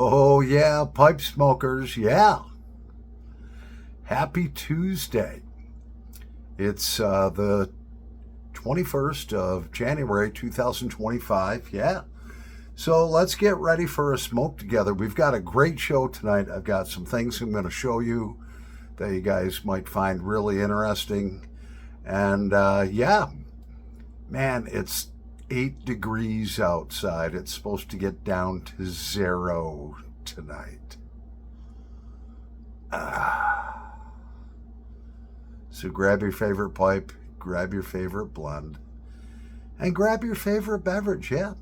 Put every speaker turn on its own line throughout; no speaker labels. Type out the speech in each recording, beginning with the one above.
Oh, yeah, pipe smokers, yeah. Happy Tuesday. It's the 21st of January 2025. Yeah. So let's get ready for a smoke together. We've got a great show tonight. I've got some things I'm going to show you that you guys might find really interesting. And yeah, man, it's 8 degrees outside. It's supposed to get down to 0 tonight. So grab your favorite pipe, grab your favorite blend, and grab your favorite beverage. Yeah,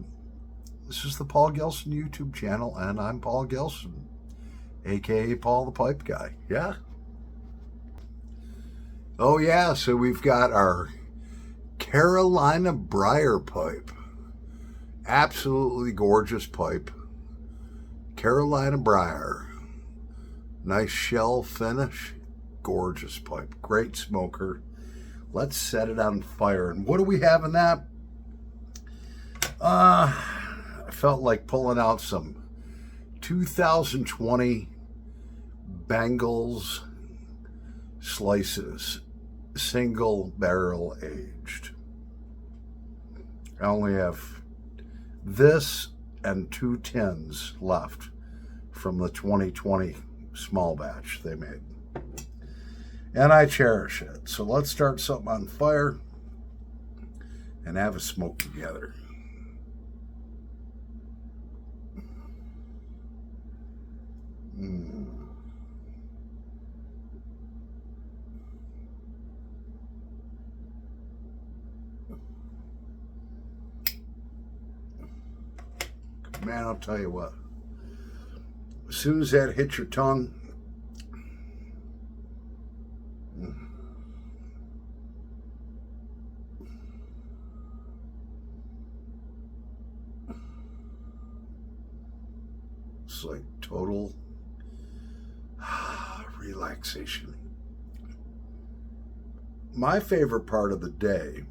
this is the Paul Gelson YouTube channel, and I'm Paul Gelson, aka Paul the Pipe Guy. Yeah. Oh yeah, so we've got our Carolina Briar pipe. Absolutely gorgeous pipe. Carolina Briar. Nice shell finish. Gorgeous pipe. Great smoker. Let's set it on fire. And what do we have in that? I felt like pulling out some 2020 Bengals slices. Single barrel aged. I only have this and 2 tins left from the 2020 small batch they made. And I cherish it. So let's start something on fire and have a smoke together. Man, I'll tell you what. As soon as that hits your tongue, it's like total relaxation. My favorite part of the day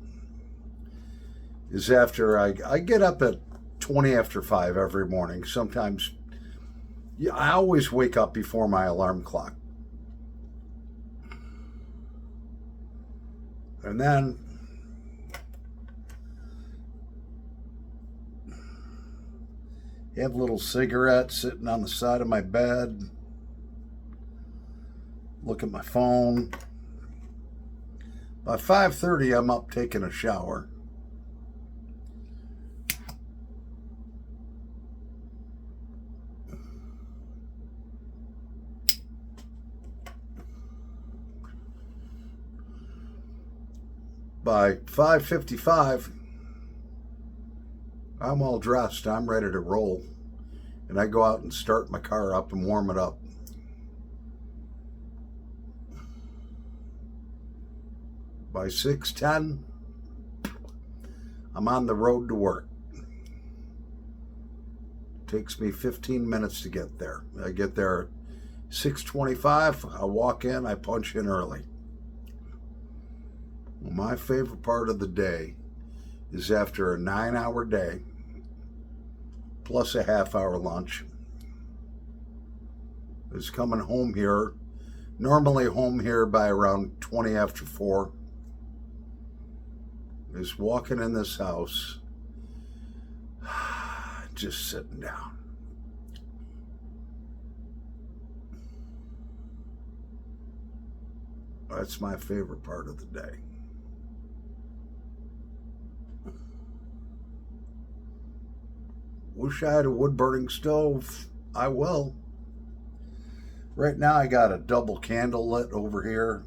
is after I get up at 20 after 5 every morning. Sometimes, I always wake up before my alarm clock. And then have a little cigarette sitting on the side of my bed. Look at my phone. By 5:30, I'm up taking a shower. By 5:55, I'm all dressed. I'm ready to roll. And I go out and start my car up and warm it up. By 6:10, I'm on the road to work. Takes me 15 minutes to get there. I get there at 6:25. I walk in, I punch in early. My favorite part of the day is after a 9-hour day, plus a half-hour lunch, is coming home here, normally home here by around 20 after 4, is walking in this house, just sitting down. That's my favorite part of the day. Wish I had a wood-burning stove. I will. Right now I got a double candle lit over here.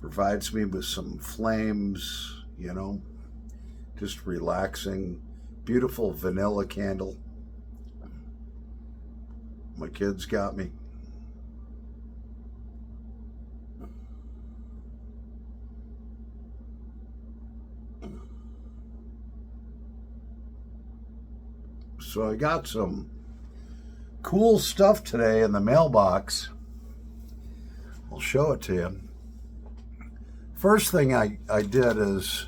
Provides me with some flames, you know. Just relaxing. Beautiful vanilla candle. My kids got me. So I got some cool stuff today in the mailbox. I'll show it to you. First thing I did is,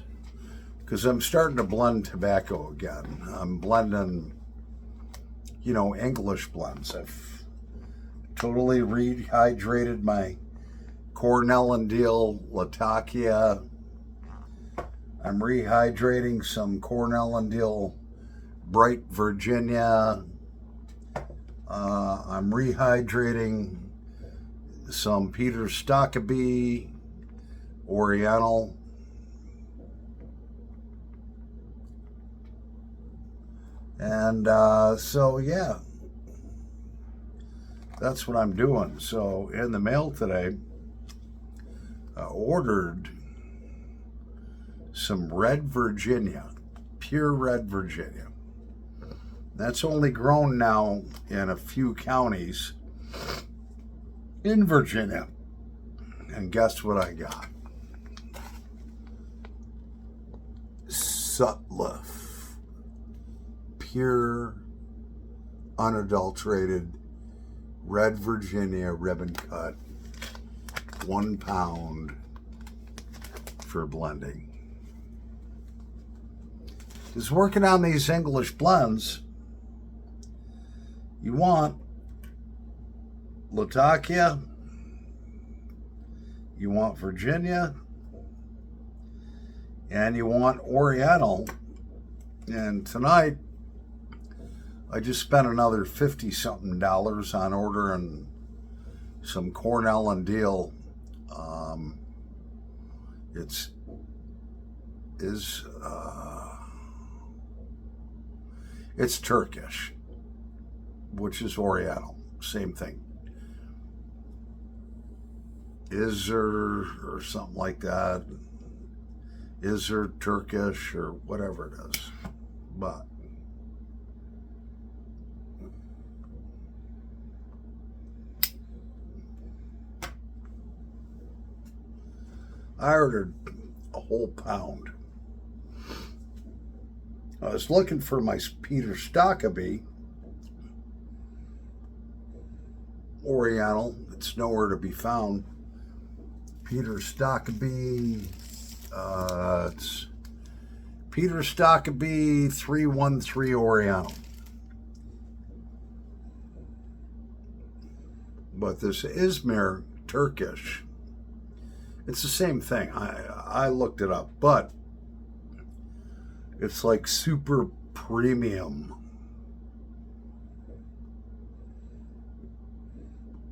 because I'm starting to blend tobacco again, I'm blending English blends. I've totally rehydrated my Cornell and Deal Latakia. I'm rehydrating some Cornell and Deal Bright Virginia. I'm rehydrating some Peter Stokkebye Oriental. And so, yeah, that's what I'm doing. So in the mail today, I ordered some Red Virginia, pure Red Virginia. That's only grown now in a few counties in Virginia. And guess what I got? Sutliff, pure, unadulterated Red Virginia ribbon cut, 1 pound for blending. Just working on these English blends, you want Latakia, you want Virginia, and you want Oriental. And tonight, I just spent another $50-something on ordering some Cornell and Deal. It's Turkish, which is Oriental, same thing. Or something like that. Turkish or whatever it is. But I ordered a whole pound. I was looking for my Peter Stokkebye Oriental. It's nowhere to be found. Peter Stokkebye, it's Peter Stokkebye 313 Oriental. But this Izmir Turkish, it's the same thing. I looked it up, but it's like super premium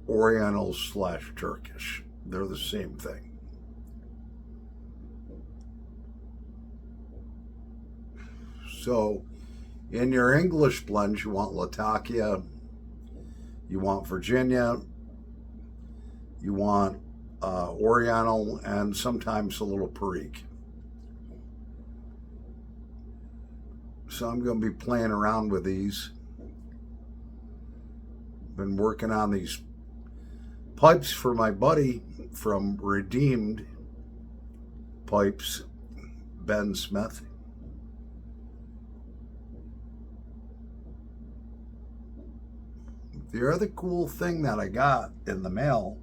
Oriental / Turkish. They're the same thing. So in your English blends, you want Latakia, you want Virginia, you want Oriental, and sometimes a little Perique. So I'm going to be playing around with these. Been working on these pipes for my buddy from Redeemed Pipes, Ben Smith. The other cool thing that I got in the mail,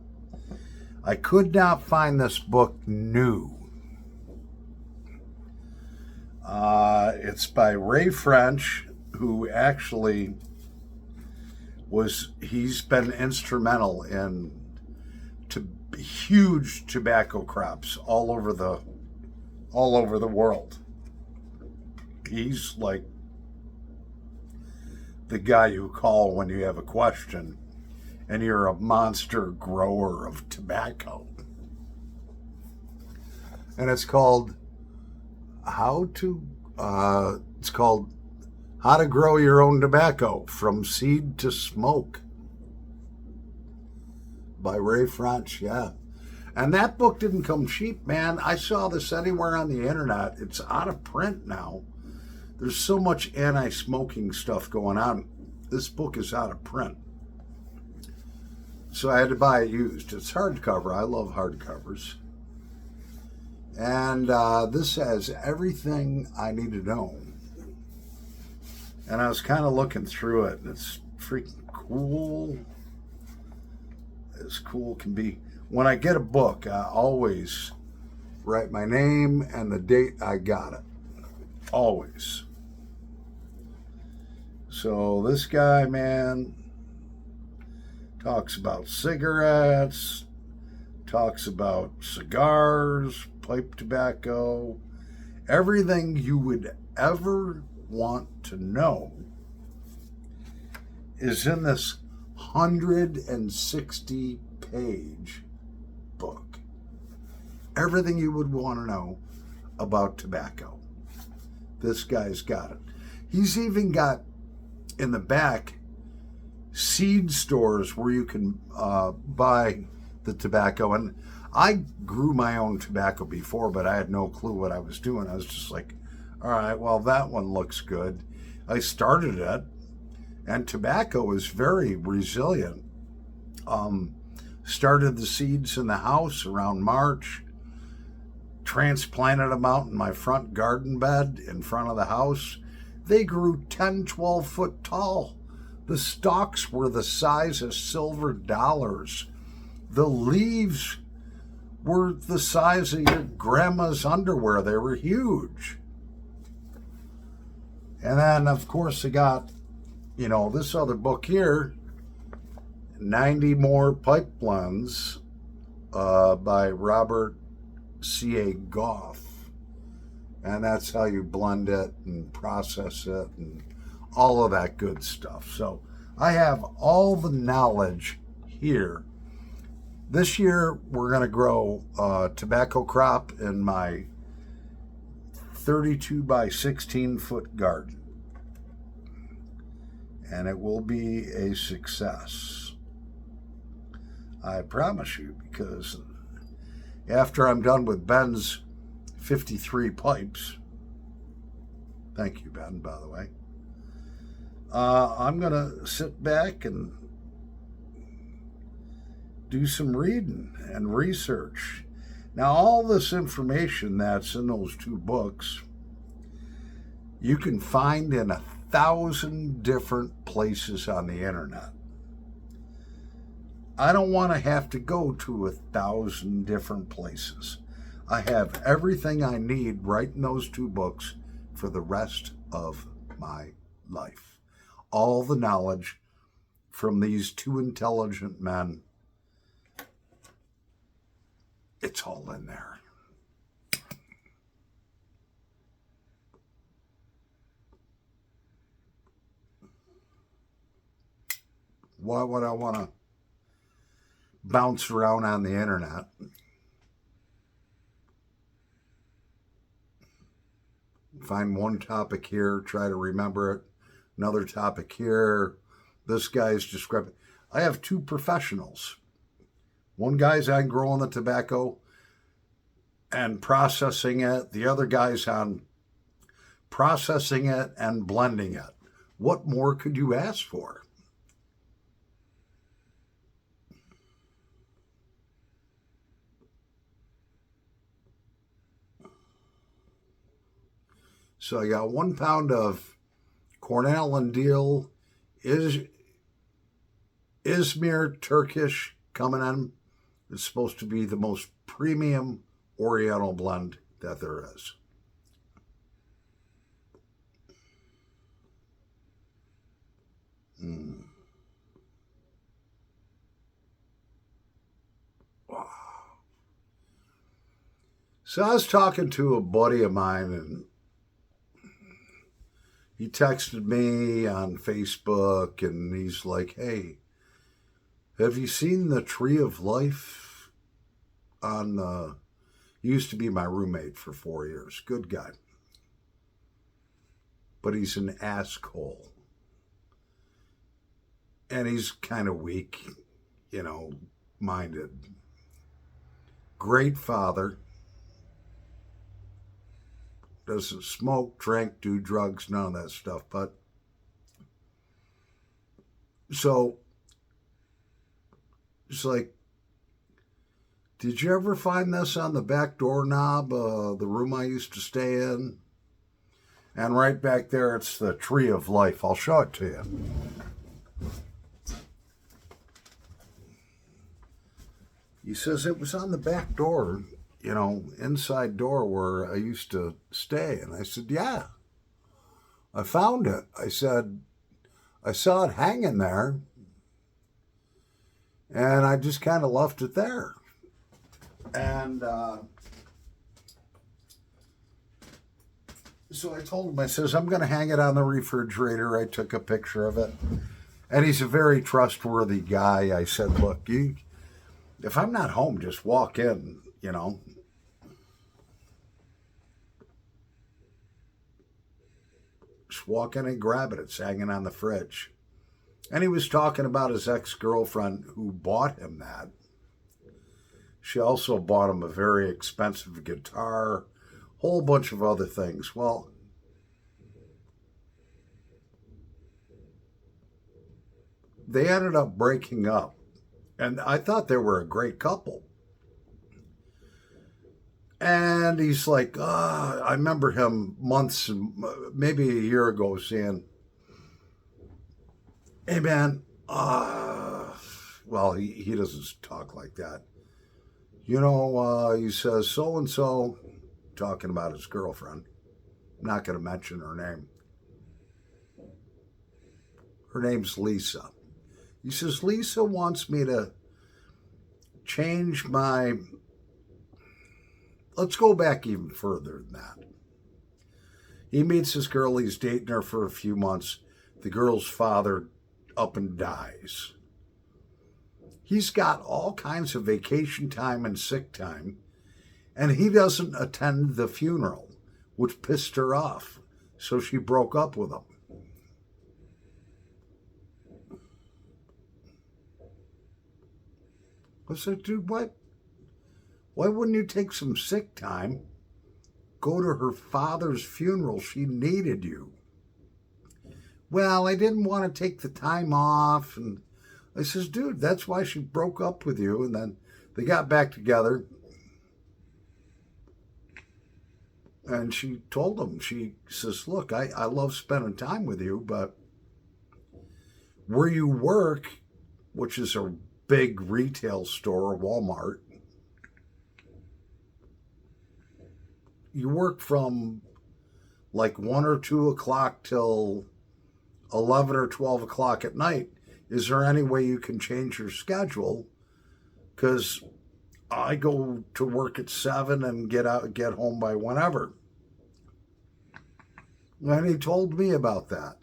I could not find this book new. It's by Ray French, who actually he's been instrumental in huge tobacco crops all over the world. He's like the guy you call when you have a question and you're a monster grower of tobacco. And it's called How to Grow Your Own Tobacco from Seed to Smoke by Ray French, yeah. And that book didn't come cheap, man. I saw this anywhere on the internet. It's out of print now. There's so much anti-smoking stuff going on. This book is out of print. So I had to buy it used. It's hardcover. I love hardcovers. And this has everything I need to know. And I was kind of looking through it, and it's freaking cool. As cool can be. When I get a book, I always write my name and the date I got it. Always. So this guy, man, talks about cigarettes, talks about cigars, pipe tobacco, everything you would ever want to know is in this 160 page book. Everything you would want to know about tobacco. This guy's got it. He's even got in the back seed stores where you can buy the tobacco. And I grew my own tobacco before, but I had no clue what I was doing. I was just like, all right, well, that one looks good. I started it, and tobacco is very resilient. Started the seeds in the house around March, transplanted them out in my front garden bed in front of the house. They grew 10, 12 foot tall. The stalks were the size of silver dollars. The leaves were the size of your grandma's underwear. They were huge. And then, of course, I got, this other book here, 90 More Pipe Blends by Robert C.A. Goff. And that's how you blend it and process it and all of that good stuff. So I have all the knowledge here. This year, we're going to grow a tobacco crop in my 32 by 16 foot garden. And it will be a success. I promise you, because after I'm done with Ben's 53 pipes, thank you, Ben, by the way, I'm going to sit back and do some reading and research. Now, all this information that's in those two books, you can find in 1,000 different places on the internet. I don't want to have to go to 1,000 different places. I have everything I need right in those two books for the rest of my life. All the knowledge from these two intelligent men, it's all in there. Why would I want to bounce around on the internet? Find one topic here, try to remember it. Another topic here. This guy's describing. I have two professionals. One guy's on growing the tobacco and processing it. The other guy's on processing it and blending it. What more could you ask for? So I got 1 pound of Cornell and Deal Izmir Turkish coming in. It's supposed to be the most premium Oriental blend that there is. Wow. So I was talking to a buddy of mine, and he texted me on Facebook, and he's like, hey, have you seen the Tree of Life on the... He used to be my roommate for 4 years. Good guy. But he's an asshole. And he's kind of weak, minded. Great father. Doesn't smoke, drink, do drugs, none of that stuff. But so it's like, did you ever find this on the back doorknob, the room I used to stay in? And right back there, it's the Tree of Life. I'll show it to you. He says it was on the back door, inside door where I used to stay. And I said, yeah, I found it. I said, I saw it hanging there, and I just kind of left it there. And so I told him, I says, I'm going to hang it on the refrigerator. I took a picture of it. And he's a very trustworthy guy. I said, look, if I'm not home, just walk in, you know. Just walk in and grab it. It's hanging on the fridge. And he was talking about his ex-girlfriend who bought him that. She also bought him a very expensive guitar, whole bunch of other things. Well, they ended up breaking up. And I thought they were a great couple. And he's like, I remember him months, maybe a year ago, saying, hey, man, well, he doesn't talk like that. You know, he says, so-and-so, talking about his girlfriend. I'm not going to mention her name. Her name's Lisa. He says, Lisa wants me to change my... Let's go back even further than that. He meets this girl, he's dating her for a few months. The girl's father up and dies. He's got all kinds of vacation time and sick time, and he doesn't attend the funeral, which pissed her off. So she broke up with him. I said, dude, what? Why wouldn't you take some sick time, go to her father's funeral? She needed you. Well, I didn't want to take the time off. And I says, dude, that's why she broke up with you. And then they got back together. And she told him, she says, look, I love spending time with you, but where you work, which is a big retail store, Walmart, you work from like 1 or 2 o'clock till 11 or 12 o'clock at night. Is there any way you can change your schedule? Because I go to work at 7 and get home by whenever. And he told me about that.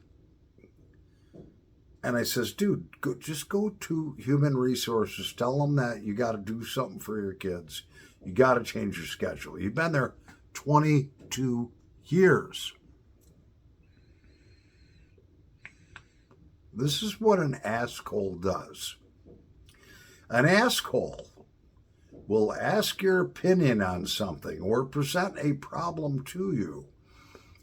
And I says, dude, just go to Human Resources. Tell them that you got to do something for your kids. You got to change your schedule. You've been there 22 years. This is what an asshole does. An asshole will ask your opinion on something or present a problem to you.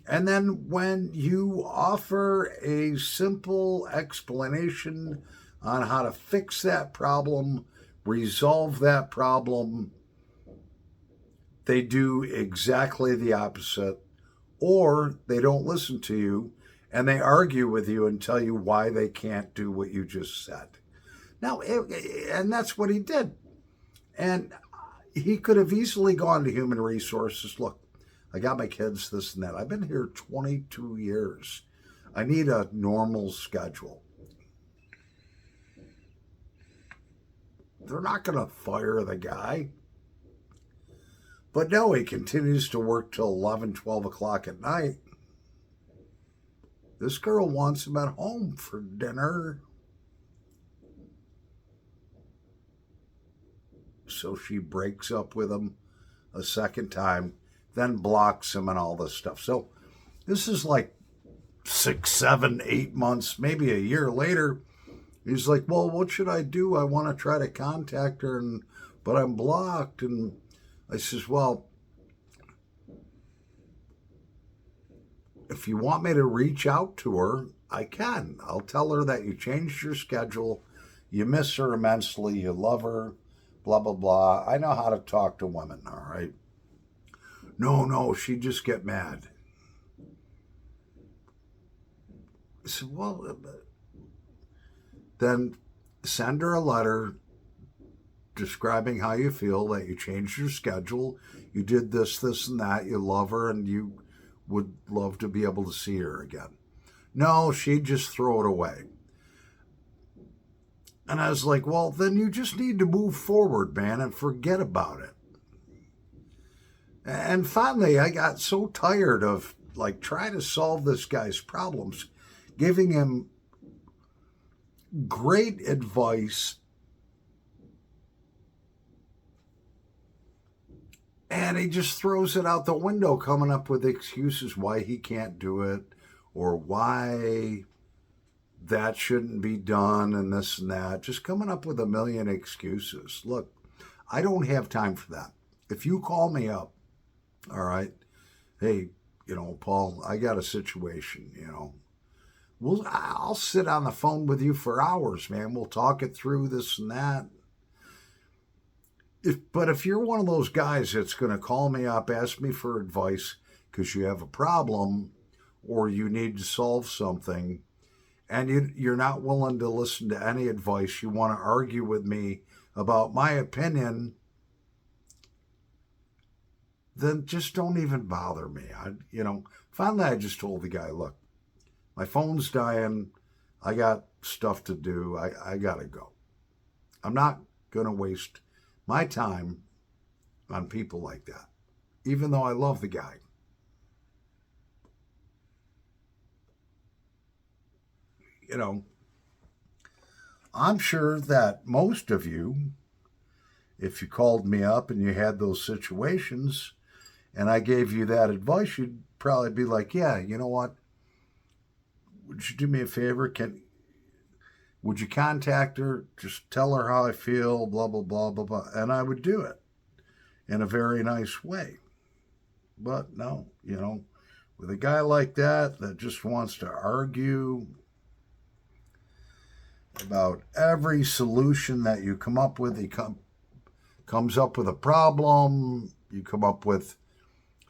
And then when you offer a simple explanation on how to fix that problem, resolve that problem, they do exactly the opposite, or they don't listen to you and they argue with you and tell you why they can't do what you just said. Now, and that's what he did. And he could have easily gone to Human Resources. Look, I got my kids, this and that. I've been here 22 years. I need a normal schedule. They're not going to fire the guy. But no, he continues to work till 11, 12 o'clock at night. This girl wants him at home for dinner. So she breaks up with him a second time, then blocks him and all this stuff. So this is like 6, 7, 8 months, maybe a year later. He's like, well, what should I do? I want to try to contact her, but I'm blocked. And I says, well, if you want me to reach out to her, I can. I'll tell her that you changed your schedule, you miss her immensely, you love her, blah, blah, blah. I know how to talk to women, all right? No, she'd just get mad. I said, well, then send her a letter describing how you feel, that you changed your schedule, you did this, and that, you love her, and you would love to be able to see her again. No, she'd just throw it away. And I was like, well, then you just need to move forward, man, and forget about it. And finally, I got so tired of like trying to solve this guy's problems, giving him great advice, and he just throws it out the window, coming up with excuses why he can't do it or why that shouldn't be done and this and that, just coming up with a million excuses. Look, I don't have time for that. If you call me up, all right, hey, Paul, I got a situation, I'll sit on the phone with you for hours, man. We'll talk it through, this and that. But if you're one of those guys that's going to call me up, ask me for advice because you have a problem or you need to solve something, and you're not willing to listen to any advice, you want to argue with me about my opinion, then just don't even bother me. Finally, I just told the guy, look, my phone's dying. I got stuff to do. I got to go. I'm not going to waste my time on people like that, even though I love the guy. I'm sure that most of you, if you called me up and you had those situations and I gave you that advice, you'd probably be like, yeah, you know what? Would you do me a favor? Would you contact her? Just tell her how I feel, blah, blah, blah, blah, blah. And I would do it in a very nice way. But no, with a guy like that just wants to argue about every solution that you come up with. He comes up with a problem. You come up with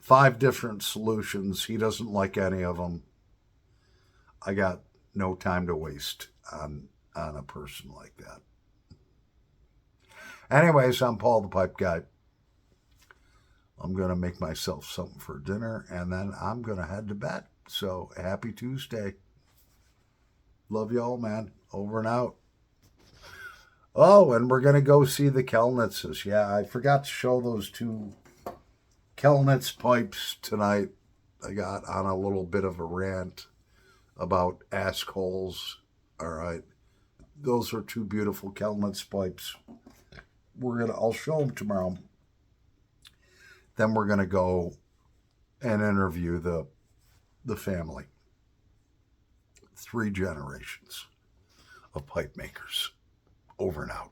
5 different solutions. He doesn't like any of them. I got no time to waste on a person like that. Anyways, I'm Paul the Pipe Guy. I'm going to make myself something for dinner, and then I'm going to head to bed. So, happy Tuesday. Love y'all, man. Over and out. Oh, and we're going to go see the Kelnitzes. Yeah, I forgot to show those 2 Kelnitz pipes tonight. I got on a little bit of a rant about Askholes. All right. Those are 2 beautiful Kelnitz pipes. I'll show them tomorrow. Then we're going to go and interview the family. 3 generations of pipe makers. Over and out.